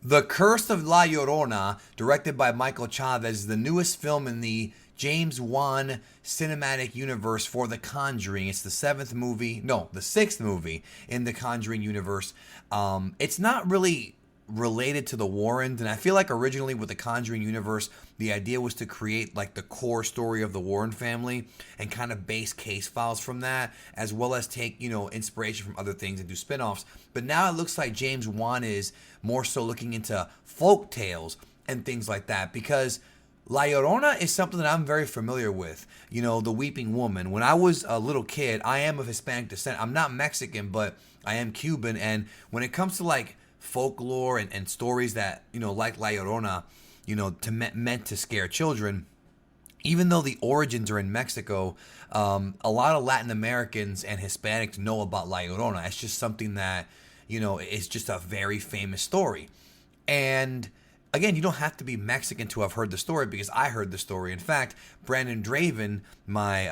The Curse of La Llorona, directed by Michael Chaves, is the newest film in the James Wan cinematic universe for The Conjuring. It's the sixth movie in the Conjuring universe. It's not really related to the Warrens, and I feel like originally with the Conjuring universe, the idea was to create like the core story of the Warren family and kind of base case files from that, as well as take inspiration from other things and do spin-offs. But now it looks like James Wan is more so looking into folk tales and things like that, because La Llorona is something that I'm very familiar with. The Weeping Woman. When I was a little kid, I am of Hispanic descent. I'm not Mexican, but I am Cuban. And when it comes to like folklore and stories that, like La Llorona, meant to scare children, even though the origins are in Mexico, a lot of Latin Americans and Hispanics know about La Llorona. It's just something that, is just a very famous story. And again, you don't have to be Mexican to have heard the story, because I heard the story. In fact, Brandon Draven, my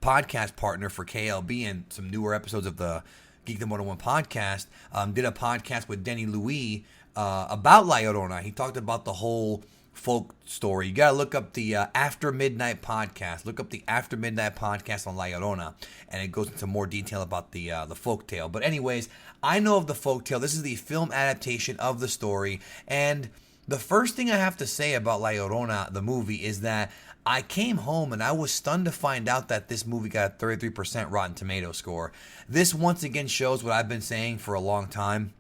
podcast partner for KLB and some newer episodes of the Geekdom 101 podcast, did a podcast with Denny Louis about La Llorona. He talked about the whole folk story. You gotta look up the After Midnight podcast. Look up the After Midnight podcast on La Llorona, and it goes into more detail about the folk tale. But anyways, I know of the folk tale. This is the film adaptation of the story, and the first thing I have to say about La Llorona, the movie, is that I came home and I was stunned to find out that this movie got a 33% Rotten Tomato score. This once again shows what I've been saying for a long time,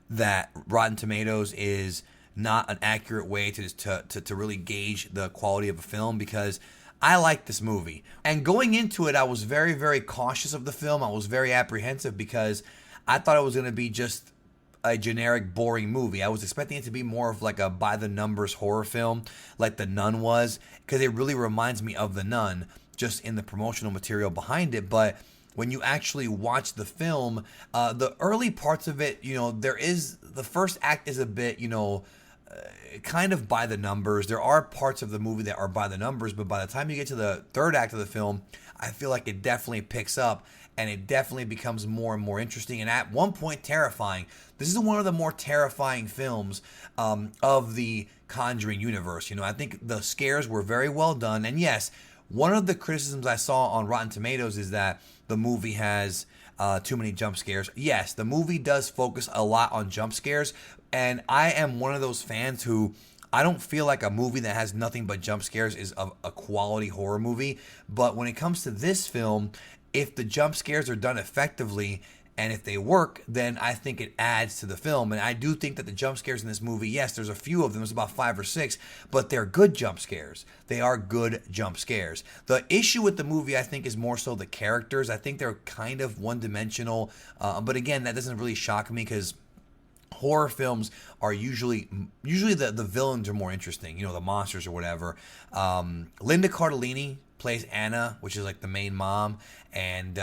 that Rotten Tomatoes is not an accurate way to really gauge the quality of a film, because I like this movie. And going into it, I was very, very cautious of the film. I was very apprehensive because I thought it was going to be just a generic, boring movie. I was expecting it to be more of like a by-the-numbers horror film, like The Nun was, because it really reminds me of The Nun, just in the promotional material behind it. But when you actually watch the film, the early parts of it, the first act is a bit, kind of by the numbers. There are parts of the movie that are by the numbers, but by the time you get to the third act of the film, I feel like it definitely picks up, and it definitely becomes more and more interesting, and at one point terrifying. This is one of the more terrifying films of the Conjuring universe. I think the scares were very well done, and yes, one of the criticisms I saw on Rotten Tomatoes is that the movie has too many jump scares. Yes, the movie does focus a lot on jump scares, and I am one of those fans who, I don't feel like a movie that has nothing but jump scares is a quality horror movie. But when it comes to this film, if the jump scares are done effectively and if they work, then I think it adds to the film. And I do think that the jump scares in this movie, yes, there's a few of them, there's about 5 or 6, but they're good jump scares. They are good jump scares. The issue with the movie, I think, is more so the characters. I think they're kind of one-dimensional. But again, that doesn't really shock me, because horror films are usually the villains are more interesting, the monsters or whatever. Linda Cardellini plays Anna, which is like the main mom, and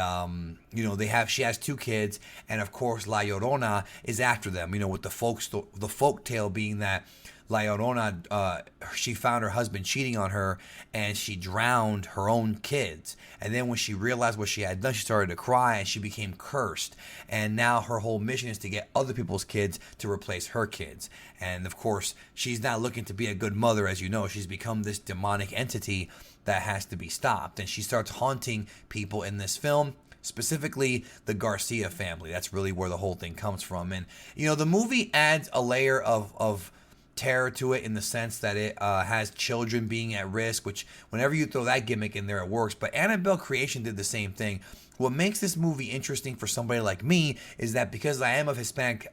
she has 2 kids, and of course La Llorona is after them, with the folk tale being that La Llorona, she found her husband cheating on her, and she drowned her own kids. And then when she realized what she had done, she started to cry, and she became cursed. And now her whole mission is to get other people's kids to replace her kids. And of course, she's not looking to be a good mother, as you know. She's become this demonic entity that has to be stopped. And she starts haunting people in this film, specifically the Garcia family. That's really where the whole thing comes from. And, the movie adds a layer of terror to it, in the sense that it has children being at risk, which whenever you throw that gimmick in there, it works. But Annabelle Creation did the same thing. What makes this movie interesting for somebody like me is that because I am of Hispanic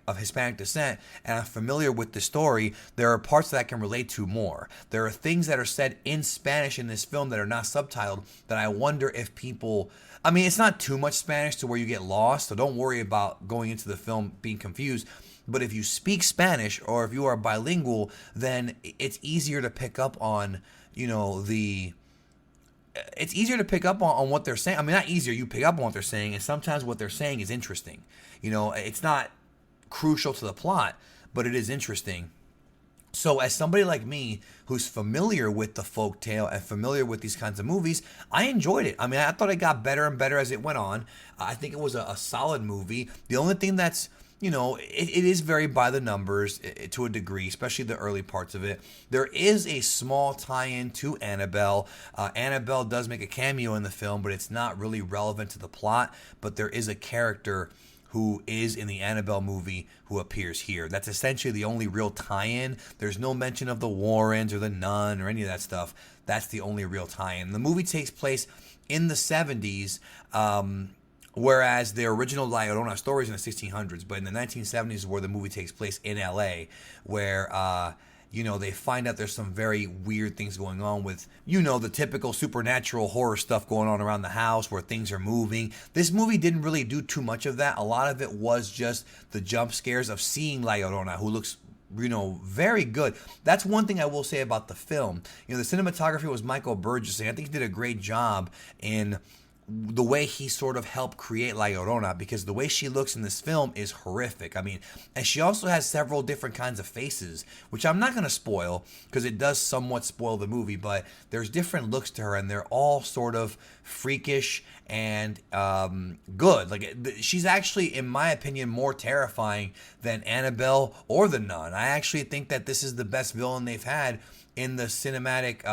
descent and I'm familiar with the story, there are parts that I can relate to more. There are things that are said in Spanish in this film that are not subtitled, that I wonder if people, I mean, it's not too much Spanish to where you get lost, so don't worry about going into the film being confused. But if you speak Spanish, or if you are bilingual, then it's easier to pick up on, it's easier to pick up on what they're saying. I mean, not easier, you pick up on what they're saying, and sometimes what they're saying is interesting. It's not crucial to the plot, but it is interesting. So as somebody like me who's familiar with the folk tale and familiar with these kinds of movies, I enjoyed it. I mean, I thought it got better and better as it went on. I think it was a solid movie. The only thing that's it is very by the numbers to a degree, especially the early parts of it. There is a small tie-in to Annabelle. Annabelle does make a cameo in the film, but it's not really relevant to the plot. But there is a character who is in the Annabelle movie who appears here. That's essentially the only real tie-in. There's no mention of the Warrens or the Nun or any of that stuff. That's the only real tie-in. The movie takes place in the 70s, whereas the original La Llorona story is in the 1600s. But in the 1970s is where the movie takes place in LA, where they find out there's some very weird things going on with, the typical supernatural horror stuff going on around the house where things are moving. This movie didn't really do too much of that. A lot of it was just the jump scares of seeing La Llorona, who looks very good. That's one thing I will say about the film. The cinematography was Michael Burgess, and I think he did a great job in the way he sort of helped create La Llorona, because the way she looks in this film is horrific. I mean, and she also has several different kinds of faces, which I'm not going to spoil because it does somewhat spoil the movie, but there's different looks to her and they're all sort of freakish and good. Like, she's actually, in my opinion, more terrifying than Annabelle or the Nun. I actually think that this is the best villain they've had in the cinematic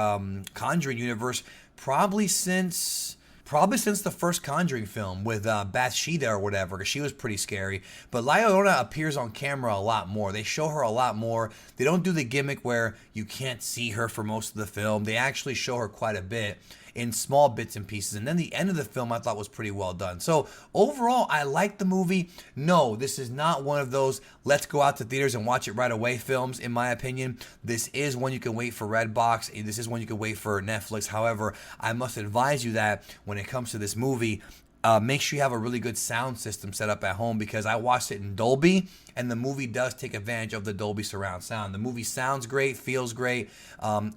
Conjuring universe, probably since the first Conjuring film with Bathsheba or whatever, because she was pretty scary. But La Llorona appears on camera a lot more. They show her a lot more. They don't do the gimmick where you can't see her for most of the film. They actually show her quite a bit in small bits and pieces. And then the end of the film I thought was pretty well done. So overall, I like the movie. No, this is not one of those let's go out to theaters and watch it right away films, in my opinion. This is one you can wait for Redbox. This is one you can wait for Netflix. However, I must advise you that when it comes to this movie, make sure you have a really good sound system set up at home, because I watched it in Dolby, and the movie does take advantage of the Dolby surround sound. The movie sounds great, feels great,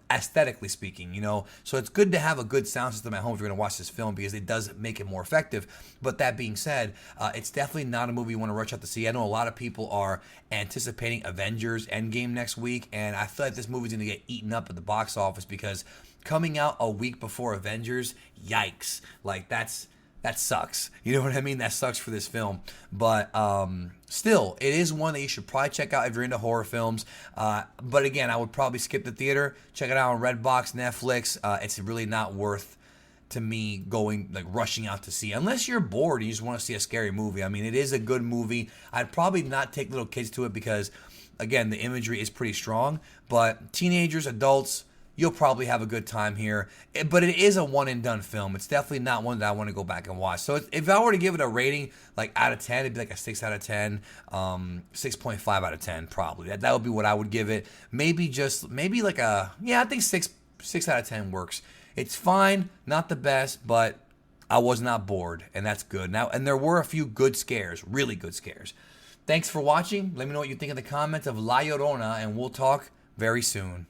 aesthetically speaking, So it's good to have a good sound system at home if you're going to watch this film, because it does make it more effective. But that being said, it's definitely not a movie you want to rush out to see. I know a lot of people are anticipating Avengers Endgame next week, and I feel like this movie's going to get eaten up at the box office, because coming out a week before Avengers, yikes. Like, that sucks. You know what I mean? That sucks for this film. But still, it is one that you should probably check out if you're into horror films. But again, I would probably skip the theater. Check it out on Redbox, Netflix. It's really not worth, to me, rushing out to see. Unless you're bored and you just want to see a scary movie. I mean, it is a good movie. I'd probably not take little kids to it because, again, the imagery is pretty strong. But teenagers, adults, you'll probably have a good time here. But it is a one-and-done film. It's definitely not one that I want to go back and watch. So if I were to give it a rating, out of 10, it'd be like a 6 out of 10, 6.5 out of 10, probably. That would be what I would give it. I think 6 out of 10 works. It's fine, not the best, but I was not bored, and that's good. Now, and there were a few good scares, really good scares. Thanks for watching. Let me know what you think in the comments of La Llorona, and we'll talk very soon.